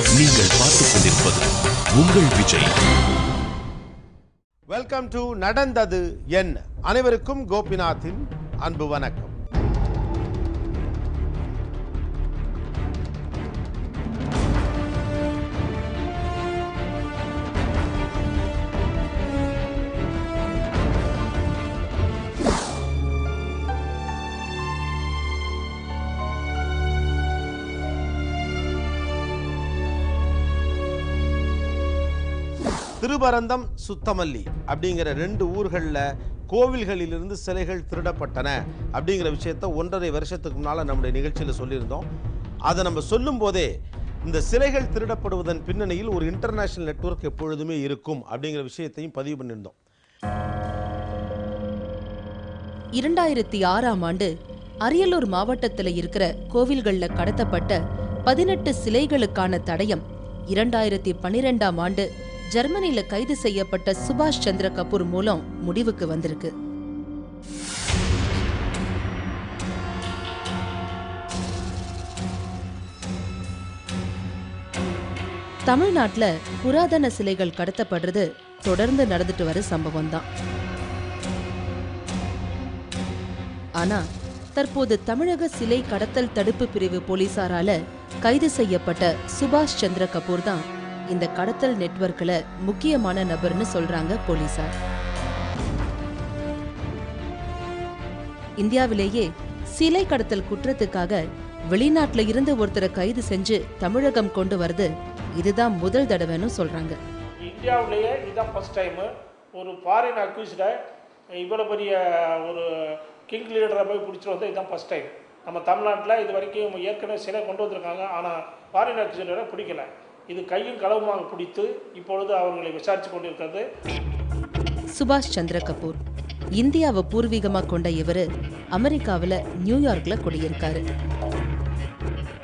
நீங்கள் பார்த்துக் கொண்டிருப்பது உங்கள் விஜய். வெல்கம் டு நடந்தது என்ன. அனைவருக்கும் கோபிநாத்தின் அன்பு வணக்கம். திருபரந்தம், சுத்தமல்லி அப்படிங்கிற ரெண்டு ஊர்களில் கோவில்களிலிருந்து சிலைகள் திருடப்பட்டன அப்படிங்கிற விஷயத்த 1.5 வருஷத்துக்கு முன்னால் நம்முடைய நிகழ்ச்சியில் சொல்லியிருந்தோம். அதை நம்ம சொல்லும் போதே இந்த சிலைகள் திருடப்படுவதன் பின்னணியில் ஒரு இன்டர்நேஷனல் நெட்வொர்க் எப்பொழுதுமே இருக்கும் அப்படிங்கிற விஷயத்தையும் பதிவு பண்ணியிருந்தோம். 2006ஆம் ஆண்டு அரியலூர் மாவட்டத்தில் இருக்கிற கோவில்களில் கடத்தப்பட்ட 18 சிலைகளுக்கான தடயம் 2012ஆம் ஆண்டு ஜெர்மனியில கைது செய்யப்பட்ட சுபாஷ் சந்திர கபூர் மூலம் முடிவுக்கு வந்திருக்கு. தமிழ்நாட்டுல புராதன சிலைகள் கடத்தப்படுறது தொடர்ந்து நடந்துட்டு வர சம்பவம் தான். ஆனா தற்போது தமிழக சிலை கடத்தல் தடுப்பு பிரிவு போலீசாரால கைது செய்யப்பட்ட சுபாஷ் சந்திர கபூர் தான் இந்த கடத்தல் நெட்வொர்க்ல முக்கியமான நபர்னு சொல்றாங்க போலீசார். இந்தியாவிலேயே சிலை கடத்தல் குற்றத்துக்காக வெளிநாட்டுல இருந்து ஒருத்தரை கைது செஞ்சு தமிழகம் கொண்டு வருது இதுதான் முதல் தடவைன்னு சொல்றாங்க. இந்தியாவிலேயே இதுதான் ஃபர்ஸ்ட் டைம் ஒரு ஃபாரின் அக்யூஸ்டை இவ்வளோ பெரிய ஒரு கிங் லீடரை போய் பிடிச்சிட்டு வந்து இதுதான் ஃபர்ஸ்ட் டைம். நம்ம தமிழ்நாட்டில் இது வரைக்கும் ஏற்கனவே சிலை கொண்டு வந்திருக்காங்க, ஆனால் ஃபாரின் அக்யூஸ்டரை பிடிக்கல. இது கையும் களவுமாக பிடித்து இப்பொழுது அவர்களை விசாரித்து கொண்டிருக்கிறது. சுபாஷ் சந்திர கபூர் இந்தியாவை பூர்வீகமாக கொண்ட இவரு அமெரிக்காவில் நியூயார்க்ல குடியிருக்காரு.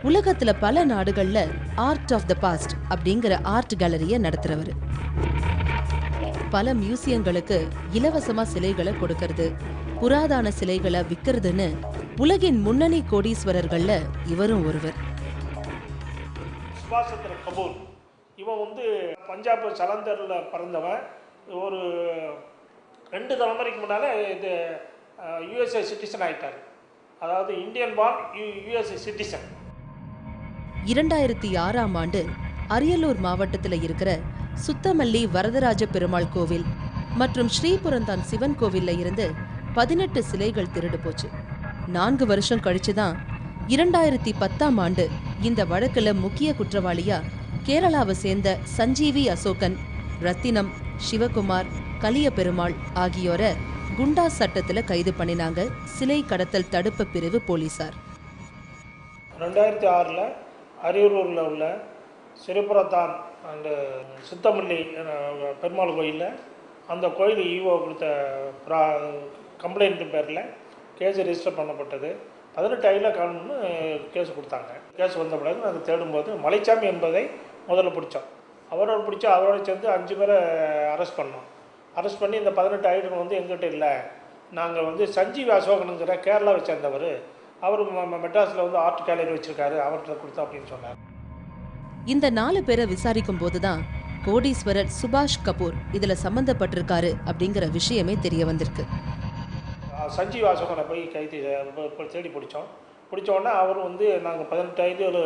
உலகத்துல பல நாடுகள்ல ஆர்ட் ஆஃப் த பாஸ்ட் அப்படிங்கிற ஆர்ட் கேலரியை நடத்துறவர். பல மியூசியங்களுக்கு இலவசமா சிலைகளை கொடுக்கறது, புராதன சிலைகளை விற்கிறதுன்னு உலகின் முன்னணி கோடீஸ்வரர்கள்ல இவரும் ஒருவர். சுபாஷ் சந்திர கபூர் இவன் வந்து பஞ்சாப் சலந்தரில் பிறந்தவன். ஒரு 2 தலைமுறைக்கு முன்னால் இது யுஎஸ்ஏ சிட்டிசன் ஆகிட்டார். அதாவது இந்தியன் பார்ன் யுஎஸ்ஏ சிட்டிசன். 2006ஆம் ஆண்டு அரியலூர் மாவட்டத்தில் இருக்கிற சுத்தமல்லி வரதராஜ பெருமாள் கோவில் மற்றும் ஸ்ரீபுரந்தான் சிவன் கோவில்ல இருந்து 18 சிலைகள் திருடு போச்சு. 4 வருஷம் கழிச்சுதான் 2010ஆம் ஆண்டு இந்த வழக்குல முக்கிய குற்றவாளியா கேரளாவை சேர்ந்த சஞ்சீவி அசோகன், ரத்தினம், சிவகுமார், கலிய பெருமாள் ஆகியோரை குண்டா சட்டத்துல கைது பண்ணினாங்க சிலை கடத்தல் தடுப்பு பிரிவு போலீசார். 2006 அரியலூரில் உள்ள ஸ்ரீபுரத்தான் அண்ட் சுத்தமல்லி பெருமாள் கோயிலில் அந்த கோயில் ஈவோ கொடுத்த கம்ப்ளைண்ட் பேரில் கேஸ் ரெஜிஸ்டர் பண்ணப்பட்டது. 18 ஐல காணும்னு கேஸ் கொடுத்தாங்க. கேஸ் வந்த பிறகு நாங்கள் தேடும்போது மலைச்சாமி என்பதை முதல்ல பிடிச்சோம். அவரோட சேர்ந்து 5 பேரை அரெஸ்ட் பண்ணோம். அரெஸ்ட் பண்ணி இந்த 18 ஐட்டம் வந்து எங்கிட்ட இல்லை, நாங்கள் வந்து சஞ்சீவி அசோகனுங்கிற கேரளாவை சேர்ந்தவர், அவர் மெட்ராஸில் வந்து ஆர்ட் கேலரி வச்சுருக்காரு, அவர்கிட்ட கொடுத்தோம் அப்படின்னு சொன்னார். இந்த 4 பேரை விசாரிக்கும் போதுதான் கோடீஸ்வரர் சுபாஷ் கபூர் இதுல சம்பந்தப்பட்டிருக்காரு அப்படிங்கிற விஷயமே தெரிய வந்திருக்கு. சஞ்சீவ் அசோகனை போய் தேடி பிடிச்சோன்னே அவர் வந்து நாங்கள் 18 ஐடியில்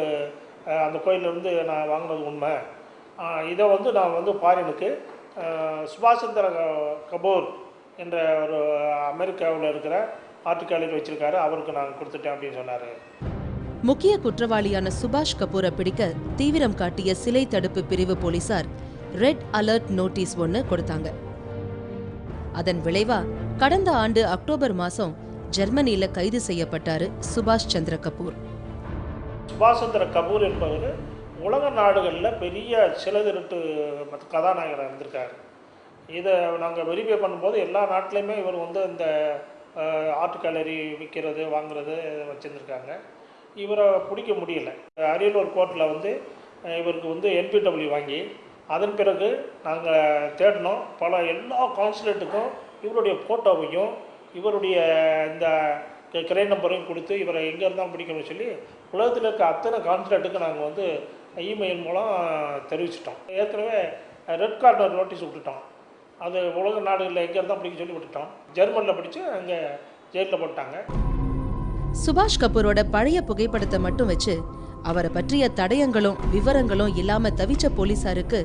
அந்த கோயிலேருந்து நான் வாங்கினது உண்மை, இதை வந்து நான் வந்து ஃபாரினுக்கு சுபாஷ் சந்திர கபூர் என்ற ஒரு அமெரிக்காவில் இருக்கிற ஆர்ட் கேலரி வச்சுருக்காரு, அவருக்கு நான் கொடுத்துட்டேன் அப்படின்னு சொன்னார். முக்கிய குற்றவாளியான சுபாஷ் கபூரை பிடிக்க தீவிரம் காட்டிய சிலை தடுப்பு பிரிவு போலீசார் ரெட் அலர்ட் நோட்டீஸ் ஒன்று கொடுத்தாங்க. அதன் விளைவா கடந்த ஆண்டு அக்டோபர் மாசம் ஜெர்மனியில கைது செய்யப்பட்டாரு சுபாஷ் சந்திர கபூர். சுபாஷ் சந்திர கபூர் என்பவர் உலக நாடுகளில் பெரிய சிலை திருட்டு கதாநாயகராக இருந்திருக்காரு. இதை நாங்கள் வெரிஃபை பண்ணும்போது எல்லா நாட்டிலையுமே இவர் வந்து இந்த ஆர்ட் கேலரி விற்கிறது வாங்குறது வச்சுருந்துருக்காங்க. இவரை பிடிக்க முடியல. அரியலூர் கோர்ட்டில் வந்து இவருக்கு வந்து NPW வாங்கி அதன் பிறகு நாங்கள் தேடினோம். எல்லா கான்சுலேட்டுக்கும் இவருடைய ஃபோட்டோவையும் இவருடைய இந்த கிரை நம்பரையும் கொடுத்து இவரை எங்கே இருந்தால் பிடிக்கணும்னு சொல்லி உலகத்தில் இருக்க அத்தனை கான்சுலேட்டுக்கு நாங்கள் வந்து இமெயில் மூலம் தெரிவிச்சிட்டோம். ஏற்கனவே ரெட் கார்னர் நோட்டீஸ் விட்டுட்டோம். அது உலக நாடுகளில் எங்கே இருந்தால் பிடிக்க சொல்லி விட்டுட்டோம். ஜெர்மனியில் படித்து அங்கே ஜெயிலில் போட்டாங்க. சுபாஷ் கபூரோட பழைய புகைப்படத்தை மட்டும் வச்சு அவரை பற்றிய தடயங்களும் விவரங்களும் இல்லாம தவிச்ச போலீசாருக்கு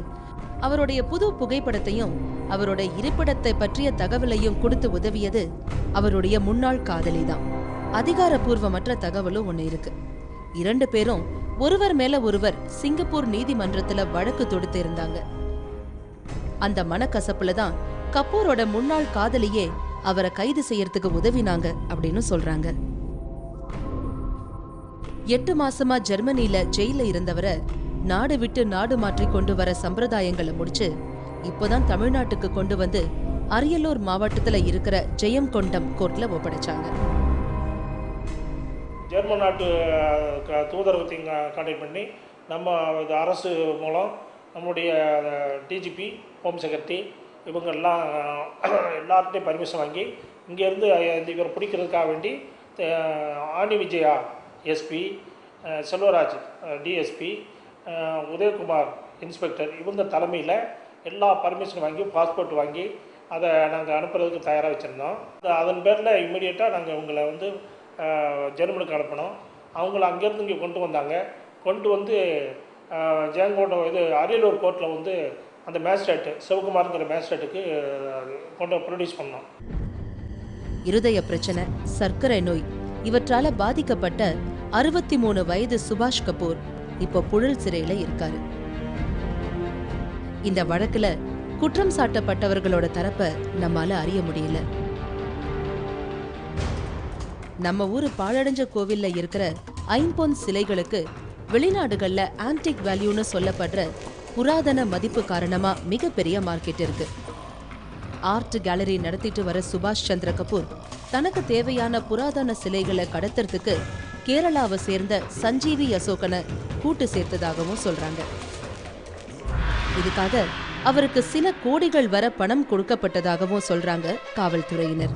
அவருடைய புது புகைப்படத்தையும் அவரோட இருப்பிடத்தை பற்றிய தகவலையும் கொடுத்து உதவியது அவருடைய முன்னாள் காதலிதான். அதிகாரப்பூர்வமற்ற தகவலும் ஒண்ணு இருக்கு. 2 பேரும் ஒருவர் மேல ஒருவர் சிங்கப்பூர் நீதிமன்றத்துல வழக்கு தொடுத்து இருந்தாங்க. அந்த மனக்கசப்புல தான் கபூரோட முன்னாள் காதலியே அவரை கைது செய்யறதுக்கு உதவினாங்க அப்படின்னு சொல்றாங்க. 8 மாசமா ஜெர்மனில ஜெயில இருந்தவரை நாடு விட்டு நாடு மாற்றி கொண்டு வர சம்பிரதாயங்களை முடிச்சு இப்போதான் தமிழ்நாட்டுக்கு கொண்டு வந்து அரியலூர் மாவட்டத்துல இருக்கிற ஜெயங்கொண்டம் கோர்ட்ல ஒப்படைச்சாங்க. ஜெர்மன் நாட்டு தூதரகத்தையும் கான்டாக்ட் பண்ணி நம்ம அரசு மூலம் நம்மளுடைய டிஜிபி, ஹோம் செக்ரட்டரி இவங்கெல்லாம் எல்லார்ட்டையும் பர்மிஷன் வாங்கி இங்கேருந்து இவரை பிடிக்கிறதுக்காக வேண்டி Ani Vijaya SP, Selvaraj DSP, Udayakumar inspector இவங்க தலைமையில் எல்லா பர்மிஷன் வாங்கி பாஸ்போர்ட் வாங்கி அதை நாங்கள் அனுப்புறதுக்கு தயாராக வச்சுருந்தோம். அதன் பேரில் இம்மிடியேட்டாக நாங்கள் இவங்களை வந்து ஜெர்மனுக்கு அனுப்பினோம். அவங்கள அங்கேருந்து இங்கே கொண்டு வந்தாங்க. கொண்டு வந்து ஜெயங்கொண்டம் அரியலூர் கோர்ட்டில் வந்து அந்த மேஜிஸ்ட்ரேட்டு சிவகுமார்ங்கிற மேஜிஸ்ட்ரேட்டுக்கு கொண்டு ப்ரொடியூஸ் பண்ணோம். இருதய பிரச்சனை, சர்க்கரை நோய் இவற்றால பாதிக்கப்பட்ட 63 வயது சுபாஷ் கபூர் இப்போ புழல் சிறையில இருக்காரு. இந்த வழக்குல குற்றம் சாட்டப்பட்டவர்களோட தரப்ப நம்மால அறிய முடியல. நம்ம ஊரு பாழடைஞ்ச கோவில்ல இருக்கிற ஐம்பொன் சிலைகளுக்கு வெளிநாடுகள்ல ஆன்டிக் வேல்யூன்னு சொல்லப்படுற புராதன மதிப்பு காரணமா மிகப்பெரிய மார்க்கெட் இருக்கு. ஆர்ட் கேலரி நடத்திட்டு வர சுபாஷ் சந்திர கபூர் தனக்கு தேவையான புராதன சிலைகளை கடத்துறதுக்கு கேரளாவை சேர்ந்த சஞ்சீவி அசோகனை கூட்டு சேர்த்ததாகவும் சொல்றாங்க. இதுக்காக அவருக்கு சில கோடிகள் வர பணம் கொடுக்கப்பட்டதாகவும் சொல்றாங்க காவல்துறையினர்.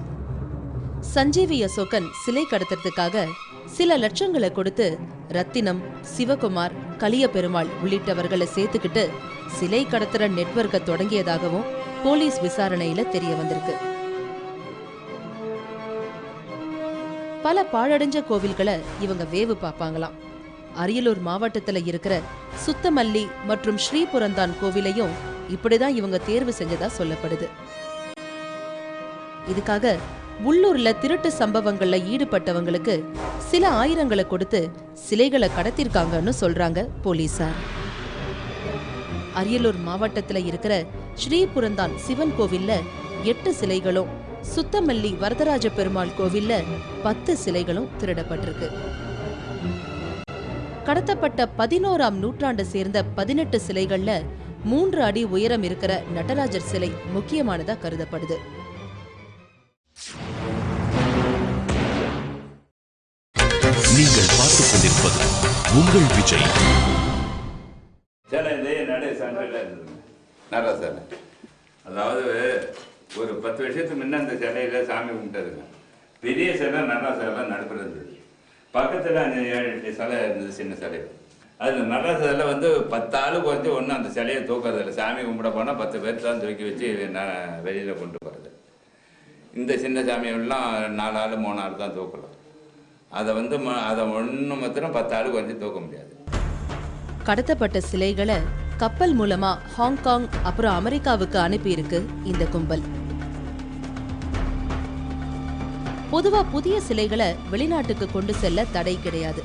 சஞ்சீவி அசோகன் சிலை கடத்துறதுக்காக சில லட்சங்களை கொடுத்து ரத்தினம், சிவகுமார், கலிய பெருமாள் உள்ளிட்டவர்களை சேர்த்துக்கிட்டு சிலை கடத்துற நெட்வொர்க்கை தொடங்கியதாகவும் போலீஸ் விசாரணையில தெரிய வந்திருக்கு. பல பாழடைஞ்ச கோவில்களை இவங்க வேவு பார்ப்பாங்களாம். அரியலூர் மாவட்டத்துல இருக்கிற சுத்தமல்லி மற்றும் ஸ்ரீபுரந்தான் கோவிலையும் இப்படிதான் இவங்க தேர்வு செஞ்சதா சொல்லப்படுது. இதுக்காக உள்ளூர்ல திருட்டு சம்பவங்கள்ல ஈடுபட்டவங்களுக்கு சில ஆயிரங்களை கொடுத்து சிலைகளை கடத்திருக்காங்கன்னு சொல்றாங்க போலீசார். அரியலூர் மாவட்டத்துல இருக்கிற ஸ்ரீபுரந்தான் சிவன் கோவில்ல 8 சிலைகளும், சுத்தமல்லி வரதராஜ பெருமாள் கோவில்ல 10 சிலைகளும் திருடப்பட்டிருக்கு. கடத்தப்பட்ட 11ஆம் நூற்றாண்டை சேர்ந்த 18 சிலைகள்ல 3 அடி உயரம் இருக்கிற நடராஜர் சிலை முக்கியமானதா கருதப்படுது. நீங்கள் பார்த்துக் கொண்டிருப்பது உங்கள் விஜய். அதாவது ஒரு 10 வருஷத்துக்கு முன்ன அந்த சிலையில சாமி கும்பிட்டதுங்க. பெரிய சிலை நல்லா சிலை நடுப்புற இருந்தது. பக்கத்தில் 7-8 சிலை இருந்தது, சின்ன சிலை. அது நல்லா சிலை வந்து 10 ஆளு குறைஞ்சி ஒன்றும் அந்த சிலையை தூக்கிறதில்ல. சாமி கும்பிட போனால் 10 பேர் தான் தூக்கி வச்சு வெளியில் கொண்டு போகிறது. இந்த சின்ன சாமியெல்லாம் 4 ஆள் 3 ஆள் தான் தூக்கலாம். அதை வந்து அதை ஒன்று மாத்திரம் 10 ஆளு குறைஞ்சி தூக்க முடியாது. கடத்தப்பட்ட சிலைகளை கப்பல் மூலமா ஹாங்காங் அப்புறம் அமெரிக்காவுக்கு அனுப்பியிருக்கு இந்த கும்பல். பொதுவா புதிய சிலைகளை வெளிநாட்டுக்கு கொண்டு செல்ல தடை கிடையாது.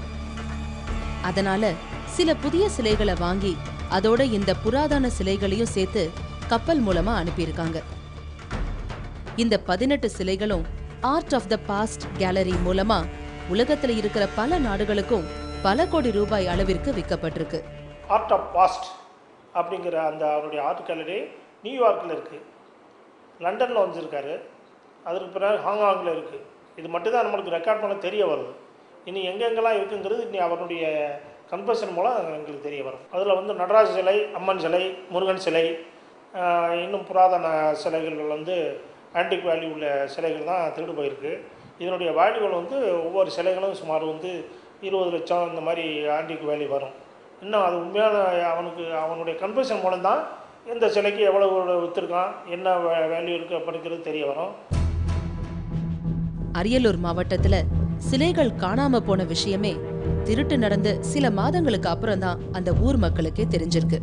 அதனால சில புதிய சிலைகளை வாங்கி அதோட இந்த புராதன சிலைகளையும் சேர்த்து கப்பல் மூலமா அனுப்பியிருக்காங்க. இந்த 18 சிலைகளும் art of the past gallery மூலமா உலகத்துல இருக்கிற பல நாடுகளுக்கும் பல கோடி ரூபாய் அளவிற்கு விற்கப்பட்டிருக்கு. ஆர்ட் ஆஃப் பாஸ்ட் அப்படிங்கிற அந்த அவருடைய ஆர்ட் கேலரி நியூயார்க்கில் இருக்குது, லண்டனில் வந்துருக்காரு, அதற்கு பிறகு ஹாங்காங்கில் இருக்குது. இது மட்டும்தான் நம்மளுக்கு ரெக்கார்ட் பண்ண தெரிய வருது. இனி எங்கெங்கெல்லாம் இருக்குங்கிறது இனி அவருடைய கன்ஃபர்ஷன் மூலம் எங்களுக்கு தெரிய வரும். அதில் வந்து நடராஜ சிலை, அம்மன் சிலை, முருகன் சிலை, இன்னும் புராதன சிலைகள் வந்து ஆன்டிக் வேல்யூ உள்ள சிலைகள் தான் திருடு போயிருக்கு. இதனுடைய வேல்யூகள் வந்து ஒவ்வொரு சிலைகளும் சுமார் வந்து 20 லட்சம் இந்த மாதிரி ஆன்டிக் வேல்யூ வரும். இன்னும் அது உண்மையான அவனுடைய கன்ஃபெஷன் மூலம்தான் இந்த சிலைக்கு எவ்வளவு விற்றுருக்கான், என்ன வேல்யூ இருக்குது அப்படிங்கிறது தெரிய வரும். அரியலூர் மாவட்டத்துல சிலைகள் காணாம போன விஷயமே திருட்டு நடந்து சில மாதங்களுக்கு அப்புறம் தான் அந்த ஊர் மக்களுக்கே தெரிஞ்சிருக்கு.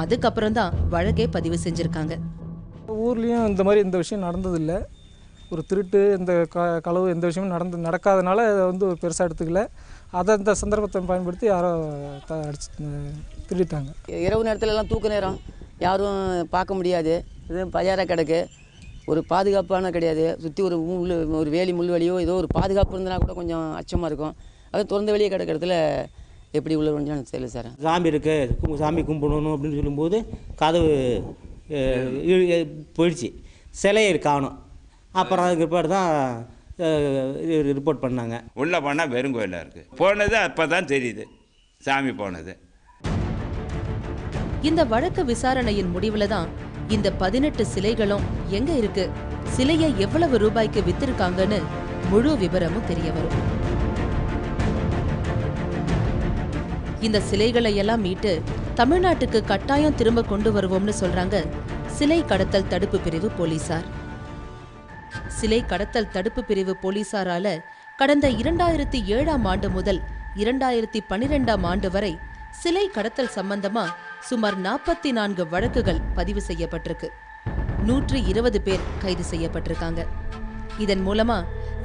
அதுக்கப்புறம் தான் வழக்கே பதிவு செஞ்சிருக்காங்க. ஊர்லேயும் இந்த விஷயம் நடந்ததில்லை. ஒரு திருட்டு இந்த களவு எந்த விஷயமும் நடக்காதனால அதை ஒரு பெருசாக எடுத்துக்கல. அதை இந்த சந்தர்ப்பத்தை பயன்படுத்தி யாரோ அடிச்சு திருடிட்டாங்க. இரவு நேரத்துலலாம் தூக்க நேரம் யாரும் பார்க்க முடியாது, இது பஜாராக கிடக்கு, ஒரு பாதுகாப்பான கிடையாது. சுற்றி ஒரு வேலி முள்வெளியோ ஏதோ ஒரு பாதுகாப்பு இருந்தனா கூட கொஞ்சம் அச்சமாக இருக்கும். அது திறந்த வெளியே கிடக்கிற இடத்துல எப்படி உள்ள எனக்கு தெரியல சார். சாமி இருக்குது, சாமி கும்பிடணும் அப்படின்னு சொல்லும்போது கதவு போயிடுச்சு, சிலையை காணும். அப்புறம் அதுக்கு பிற்பாடு தான் ரிப்போர்ட் பண்ணாங்க. உள்ளே போனால் வெறும் கோயிலாக இருக்குது. போனது அப்போ தான் தெரியுது சாமி போனது. இந்த வழக்கு விசாரணையின் முடிவுல தான் இந்த 18 சிலைகளும் எங்க இருக்கு, சிலையை எவ்வளவு ரூபாய்க்கு வித்திருக்காங்கன்னு முழு விபரமும் தெரிய வரும். இந்த சிலைகளை எல்லாம் மீட்டு தமிழ்நாட்டுக்கு கட்டாயம் திரும்ப கொண்டு வருவோம்னு சொல்றாங்க சிலை கடத்தல் தடுப்பு பிரிவு போலீசார். சிலை கடத்தல் தடுப்பு பிரிவு போலீசாரால கடந்த 2007ஆம் ஆண்டு முதல் 2012ஆம் ஆண்டு வரை சிலை கடத்தல் சம்பந்தமா சுமார் 44 வழக்குகள் பதிவு செய்யப்பட்டிருக்கு. 120 பேர் கைது செய்யப்பட்டிருக்காங்க. இதன் மூலமா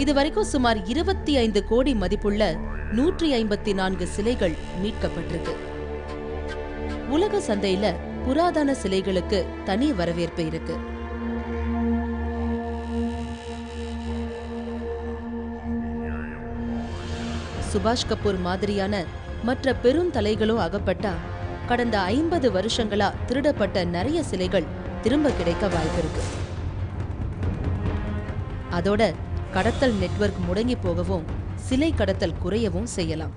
இதுவரைக்கும் சுமார் 25 கோடி மதிப்புள்ள 154 சிலைகள் மீட்கப்பட்டிருக்கு. உலக சந்தையில புராதன சிலைகளுக்கு தனி வரவேற்பு இருக்கு. சுபாஷ் கபூர் மாதிரியான மற்ற பெருந்தலைகளோ அகப்பட்டா கடந்த 50 வருஷங்களா திருடப்பட்ட நிறைய சிலைகள் திரும்ப கிடைக்க வாய்ப்பு இருக்கு. அதோட கடத்தல் நெட்வொர்க் முடங்கி போகவும் சிலை கடத்தல் குறையவும் செய்யலாம்.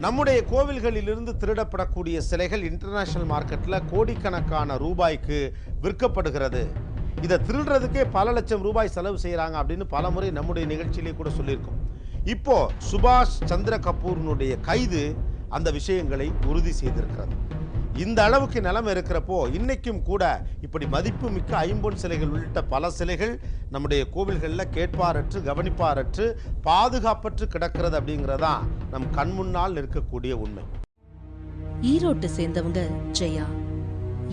நம்முடைய கோவில்களிலிருந்து திருடப்படக்கூடிய சிலைகள் இன்டர்நேஷனல் மார்க்கெட்டில் கோடிக்கணக்கான ரூபாய்க்கு விற்கப்படுகிறது. இதை திருடுறதுக்கே பல லட்சம் ரூபாய் செலவு செய்கிறாங்க அப்படின்னு பல முறை நம்முடைய நிகழ்ச்சியிலே கூட சொல்லியிருக்கோம். இப்போ சுபாஷ் சந்திர கபூர்னுடைய கைது அந்த விஷயங்களை உறுதி செய்திருக்கிறது. இந்த அளவுக்கு நிலைமை இருக்கிறப்போ இன்னைக்கும் கூட இப்படி மதிப்பு மிக்க ஐம்பொன் சிலைகள் உள்ளிட்ட பல சிலைகள் நம்முடைய கோவில்களில் கேட்பாரற்று கவனிப்பாரற்று பாதுகாப்பற்று கிடக்கிறது அப்படிங்கிறதான் நம் கண் முன்னால் நிற்கக்கூடிய உண்மை. ஈரோட்டை சேர்ந்தவங்க ஜெயா.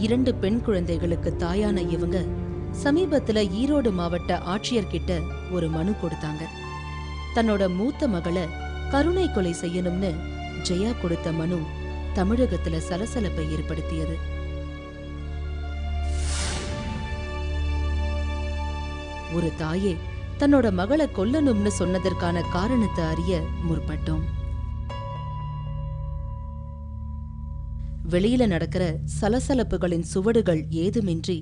2 பெண் குழந்தைகளுக்கு தாயான இவங்க சமீபத்துல ஈரோடு மாவட்ட ஆட்சியர்கிட்ட ஒரு மனு கொடுத்தாங்க. தன்னோட மூத்த மகளை கருணை கொலை செய்யணும்னு ஜெயா கொடுத்த மனு தமிழகத்துல சலசலப்பை ஏற்படுத்தியது. ஒரு தாயே தன்னோட மகளை கொல்லணும்னு சொன்னதற்கான காரணத்தை அறிய முற்பட்டோம். வெளியில நடக்கிற சலசலப்புகளின் சுவடுகள் ஏதுமின்றி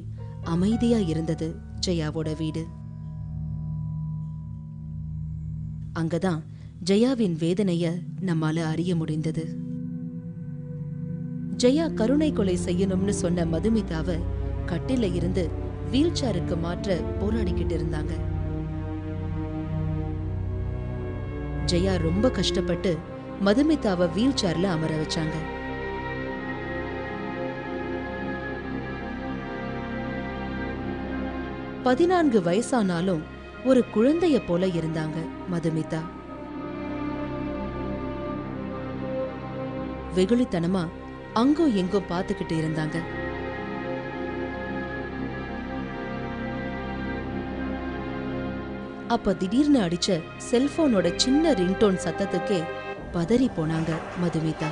அமைதியா இருந்தது ஜெயாவோட வீடு. அங்கதான் ஜெயாவின் வேதனைய நம்மால அறிய முடிந்தது. ஜெயா கருணை கொலை செய்யணும்னு சொன்ன மதுமிதாவை கட்டில இருந்து வீல் சேருக்கு மாற்ற போராடிக்கிட்டு இருந்தாங்க. ஜெயா ரொம்ப கஷ்டப்பட்டு மதுமிதாவை வீல் சேர்ல அமர வச்சாங்க. பதினான்கு வயசானாலும் ஒரு குழந்தைய போல இருந்தாங்க மதுமிதா. வெகுளித்தனமா அங்கும் எங்கும் பார்த்துக்கிட்டு இருந்தாங்க. அப்ப திடீர்னு அடிச்ச செல்போனோட சின்ன ரிங்டோன் சத்தத்துக்கே பதறி போனாங்க மதுமிதா.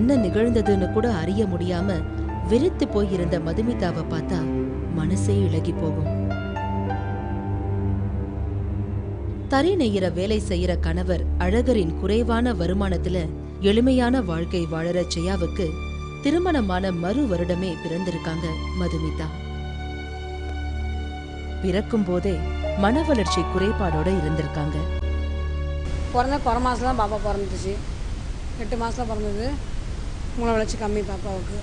என்ன நிகழ்ந்ததுன்னு கூட அறிய முடியாம வெறித்து போயிருந்த மதுமிதாவை பார்த்தா மனசே இளகி போகும். தறி நெய்கிற வேலை செய்யற கணவர் அழகரின் குறைவான வருமானத்துல எளிமையான வாழ்க்கை வாழற ஜெயாவுக்கு திருமணமான மறு வருடமே பிறந்திருக்காங்க மதுமிதா. பிறக்கும் போதே மன வளர்ச்சி குறைபாடோட இருந்திருக்காங்க. பிறந்த குறை மாதம் தான் பாப்பா பிறந்துச்சு. 8 மாதத்தில் பிறந்தது. மூளை வளர்ச்சி கம்மி பாப்பாவுக்கு.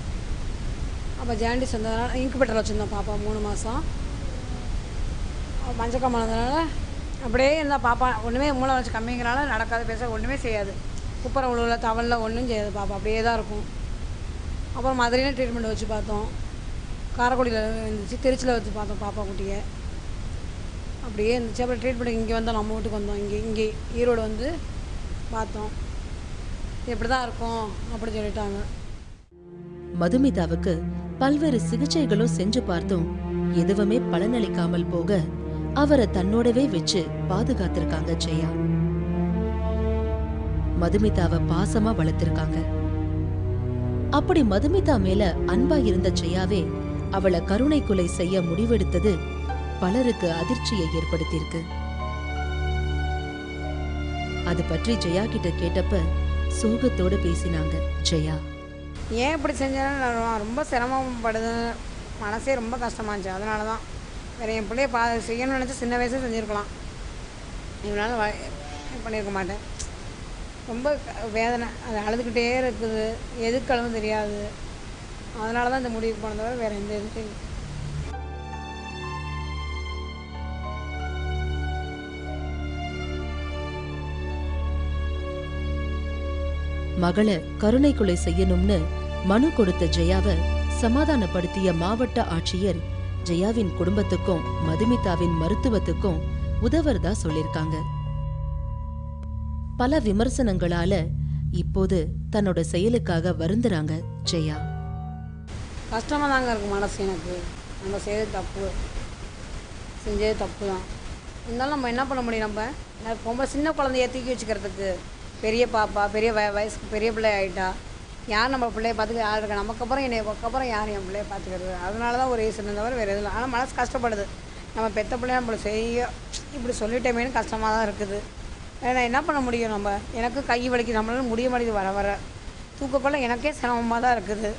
அப்போ ஜாண்டிஸ் வந்ததுனால இன்குபேட்டர் வச்சுருந்தோம் பாப்பா 3 மாதம். மஞ்சக்காம வந்ததுனால அப்படியே இருந்தால் பாப்பா ஒன்றுமே மூளை வளர்ச்சி கம்மிங்கிறனால நடக்காது, பேச ஒன்றுமே செய்யாது. குப்பரை உழுவுல தவளில் ஒன்றும் செய்யாது பாப்பா, அப்படியே தான் இருக்கும். அப்புறம் மதுரையில் ட்ரீட்மெண்ட் வச்சு பார்த்தோம், காரைக்குடியில் இருந்துச்சு, திருச்சியில் வச்சு பார்த்தோம் பாப்பா குட்டியை. அப்படியே இருந்துச்சு. அப்புறம் ட்ரீட்மெண்ட் இங்கே வந்தோம், நம்ம வீட்டுக்கு வந்தோம். இங்கே ஈரோடு வந்து பார்த்தோம். இப்படி தான் இருக்கும் அப்படின்னு சொல்லிட்டாங்க. மதுமிதாவுக்கு பல்வேறு சிகிச்சைகளும் செஞ்சு பார்த்தும் எதுவுமே பலனளிக்காமல் போக அவரை தன்னோடவே வச்சு பாதுகாத்திருக்காங்க ஜெயா. மதுமிதாவை பாசமா வளர்த்திருக்காங்க. அப்படி மதுமிதா மேல அன்பா இருந்த ஜெயாவே அவளை கருணை கொலை செய்ய முடிவெடுத்தது பலருக்கு அதிர்ச்சியை ஏற்படுத்தியிருக்கு. அது பற்றி ஜெயா கிட்ட கேட்டப்ப சோகத்தோடு பேசினாங்க ஜெயா. ஏன் இப்படி செஞ்சேன்னு நான் ரொம்ப சிரமப்படுது, மனசே ரொம்ப கஷ்டமாக இருந்துச்சு. அதனால தான் வேறு என் பிள்ளைய செய்யணும்னு நினச்சி சின்ன வயசே செஞ்சுருக்கலாம், இவனால பண்ணியிருக்க மாட்டேன். ரொம்ப வேதனை, அது அழுதுகிட்டே இருக்குது, எதுக்கு அழுவும் தெரியாது. அதனால தான் இந்த முடிவுக்கு போனதோட வேறு எந்த இதுக்கும் இல்லை. மகளை கருணை கொலை செய்யணும்னு மனு கொடுத்த ஜெயாவை சமாதானப்படுத்திய மாவட்ட ஆட்சியர் ஜெயாவின் குடும்பத்துக்கும் மதுமிதாவின் மருத்துவத்துக்கும் உதவுறதா சொல்லிருக்காங்க. பல விமர்சனங்களால இப்போது தன்னோட செயலுக்காக வருந்துறாங்க ஜெயா. கஷ்டமாக தாங்க இருக்கும் மனசு எனக்கு. நம்ம செய்யறது தப்பு, செஞ்சது தப்பு தான். இருந்தாலும் நம்ம என்ன பண்ண முடியும்? நம்ம ரொம்ப சின்ன குழந்தைய தூக்கி வச்சுக்கிறதுக்கு பெரிய பாப்பா, பெரிய வயசுக்கு பெரிய பிள்ளை ஆகிட்டா, யார் நம்ம பிள்ளைய பார்த்துக்க யார் இருக்கா? நமக்கப்புறம் என்னைக்கப்புறம் யார் என் பிள்ளைய பார்த்துக்கிறது? அதனால தான் ஒரு ரீசன் தவிர வேறு எதுவும். ஆனால் மனசு கஷ்டப்படுது, நம்ம பெற்ற பிள்ளைய நம்மளை செய்ய இப்படி சொல்லிட்டேமேனு கஷ்டமாக தான் இருக்குது. ஏன்னா என்ன பண்ண முடியும்? நம்ம எனக்கு கை வலிக்கு, நம்மளால முடிய மாட்டேங்குது, வர வர தூக்கக்குள்ள எனக்கே சிரமமாக தான் இருக்குது.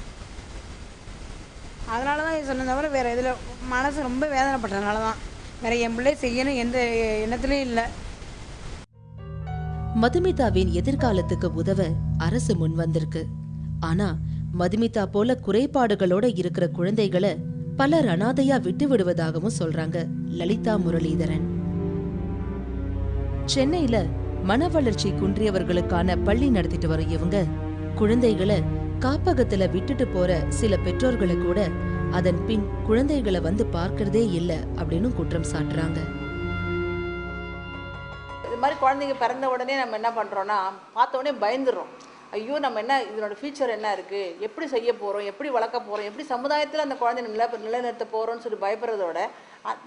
அதனால தான் இது சொன்ன தவிர வேறு இதில் மனசு ரொம்ப வேதனைப்பட்டதுனால தான். வேறு என் பிள்ளை செய்யணும் எந்த எண்ணத்துலேயும் இல்லை. மதுமிதாவின் எதிர்காலத்துக்கு உதவ அரசு முன் வந்திருக்கு. ஆனா மதுமிதா போல குறைபாடுகளோட இருக்கிற குழந்தைகளை பலர் அனாதையா விட்டு விடுவதாகவும் சொல்றாங்க லலிதா முரளிதரன். சென்னையில மன வளர்ச்சி குன்றியவர்களுக்கான பள்ளி நடத்திட்டு வரும் இவங்க குழந்தைகளை காப்பகத்துல விட்டுட்டு போற சில பெற்றோர்களை கூட அதன் பின் குழந்தைகளை வந்து பார்க்கறதே இல்லை அப்படின்னு குற்றம் சாட்டுறாங்க. இது மாதிரி குழந்தைங்க பிறந்த உடனே நம்ம என்ன பண்ணுறோன்னா, பார்த்த உடனே பயந்துடுறோம். ஐயோ நம்ம என்ன, இதனோட ஃபியூச்சர் என்ன இருக்குது, எப்படி செய்ய போகிறோம், எப்படி வளர்க்க போகிறோம், எப்படி சமுதாயத்தில் அந்த குழந்தை நிலைநிறுத்த போகிறோன்னு சொல்லி பயப்படுறதோட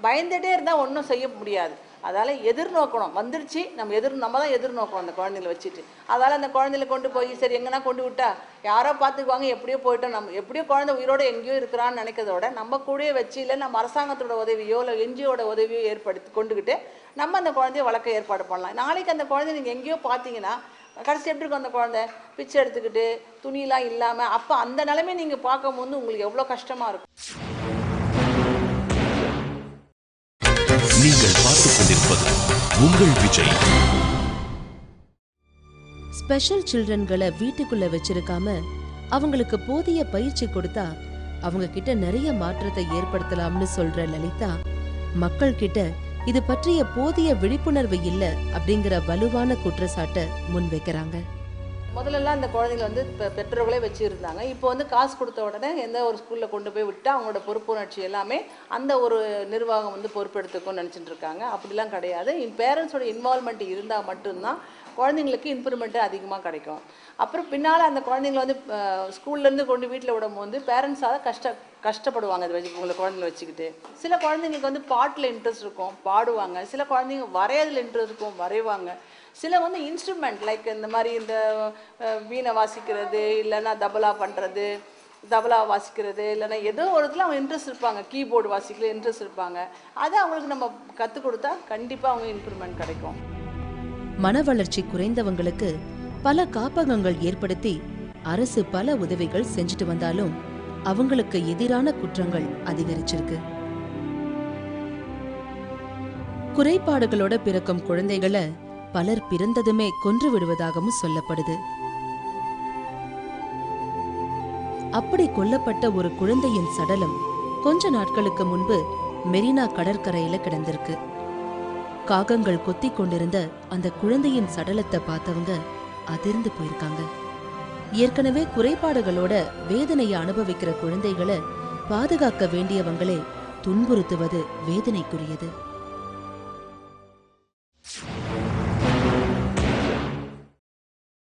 பயந்துகிட்டே இருந்தால் ஒன்றும் செய்ய முடியாது. அதால் எதிர்நோக்கணும். வந்துருச்சு, நம்ம தான் எதிர்நோக்கணும் அந்த குழந்தைங்களை வச்சுட்டு. அதால் அந்த குழந்தைகளை கொண்டு போய் சரி எங்கன்னா கொண்டு விட்டா யாரோ பார்த்துக்குவாங்க, எப்படியோ போயிட்டோம், நம்ம எப்படியோ குழந்தை உயிரோடு எங்கேயோ இருக்கிறான்னு நினைக்கிறதோட நம்ம கூடயே வச்சு, இல்லை நம்ம அரசாங்கத்தோட உதவியோ இல்லை என்ஜிஓட உதவியோ ஏற்படுத்தி கொண்டுக்கிட்டு நம்ம அந்த குழந்தைய வளர்க்க ஏற்பாடு பண்ணலாம். நாளைக்கு அந்த குழந்தை நீங்கள் எங்கேயோ பார்த்தீங்கன்னா கடைசி எப்படி இருக்கும்? அந்த குழந்தை பிச்சை எடுத்துக்கிட்டு துணியெலாம் இல்லாமல், அப்போ அந்த நிலைமையை நீங்கள் பார்க்கும்போது உங்களுக்கு எவ்வளோ கஷ்டமாக இருக்கும். நீங்கள் பார்த்துக் கொண்டிருப்பது உங்கள் விஜய். ஸ்பெஷல் சில்ட்ரன்களை வீட்டுக்குள்ள வச்சிருக்காம அவங்களுக்கு போதிய பயிற்சி கொடுத்தா அவங்க கிட்ட நிறைய மாற்றத்தை ஏற்படுத்தலாம்னு சொல்ற லலிதா, மக்கள் கிட்ட இது பற்றிய போதிய விழிப்புணர்வு இல்லை அப்படிங்கிற வலுவான குற்றச்சாட்டை முன் வைக்கிறாங்க. முதல்லலாம் அந்த குழந்தைங்களை வந்து பெற்றோர்களே வச்சுருந்தாங்க. இப்போ வந்து காசு கொடுத்த உடனே எந்த ஒரு ஸ்கூலில் கொண்டு போய் விட்டால் அவங்களோட பொறுப்புணர்ச்சி எல்லாமே அந்த ஒரு நிர்வாகம் வந்து பொறுப்பெடுத்துக்கும்னு நினச்சிட்டு இருக்காங்க. அப்படிலாம் கிடையாது. பேரண்ட்ஸோட இன்வால்மெண்ட் இருந்தால் மட்டும்தான் குழந்தைங்களுக்கு இம்ப்ரூவ்மெண்ட்டு அதிகமாக கிடைக்கும். அப்புறம் பின்னால் அந்த குழந்தைங்களை வந்து ஸ்கூல்லேருந்து கொண்டு வீட்டில் விடும்போது பேரண்ட்ஸாக கஷ்டப்படுவாங்க. அதை வச்சு உங்களை குழந்தைங்களை வச்சுக்கிட்டு. சில குழந்தைங்களுக்கு வந்து பாட்டில் இன்ட்ரெஸ்ட் இருக்கும், பாடுவாங்க. சில குழந்தைங்க வரையதில் இன்ட்ரெஸ்ட் இருக்கும், வரைவாங்க. சில வந்து இன்ஸ்ட்ருமெண்ட் லைக் இந்த மாதிரி இந்த வீணை வாசிக்கிறது, இல்லைன்னா தபலா வாசிக்கிறது, இல்லைன்னா ஏதோ ஒரு இடத்துல அவங்க இன்ட்ரெஸ்ட் இருப்பாங்க, கீபோர்டு வாசிக்கல இன்ட்ரெஸ்ட் இருப்பாங்க. அதை அவங்களுக்கு நம்ம கற்றுக் கொடுத்தா கண்டிப்பாக அவங்க இம்ப்ரூவ்மெண்ட் கிடைக்கும். மன வளர்ச்சி குறைந்தவங்களுக்கு பல காப்பகங்கள் ஏற்படுத்தி அரசு பல உதவிகள் செஞ்சுட்டு வந்தாலும் அவங்களுக்கு எதிரான குற்றங்கள் அதிகரிச்சிருக்கு. குறைபாடுகளோட பிறக்கும் குழந்தைகளை பலர் பிறந்ததுமே கொன்று விடுவதாகவும் சொல்லப்படுது. அப்படி கொல்லப்பட்ட ஒரு குழந்தையின் சடலம் கொஞ்ச நாட்களுக்கு முன்பு மெரினா கடற்கரையில கிடந்திருக்கு. காகங்கள் கொத்திக் கொண்டிருந்த அந்த குழந்தையின் சடலத்தை பார்த்தவங்க அதிர்ந்து போயிருக்காங்க. ஏற்கனவே குறைபாடுகளோட வேதனையை அனுபவிக்கிற குழந்தைகளை பாதுகாக்க வேண்டியவங்களே துன்புறுத்துவது வேதனைக்குரியது.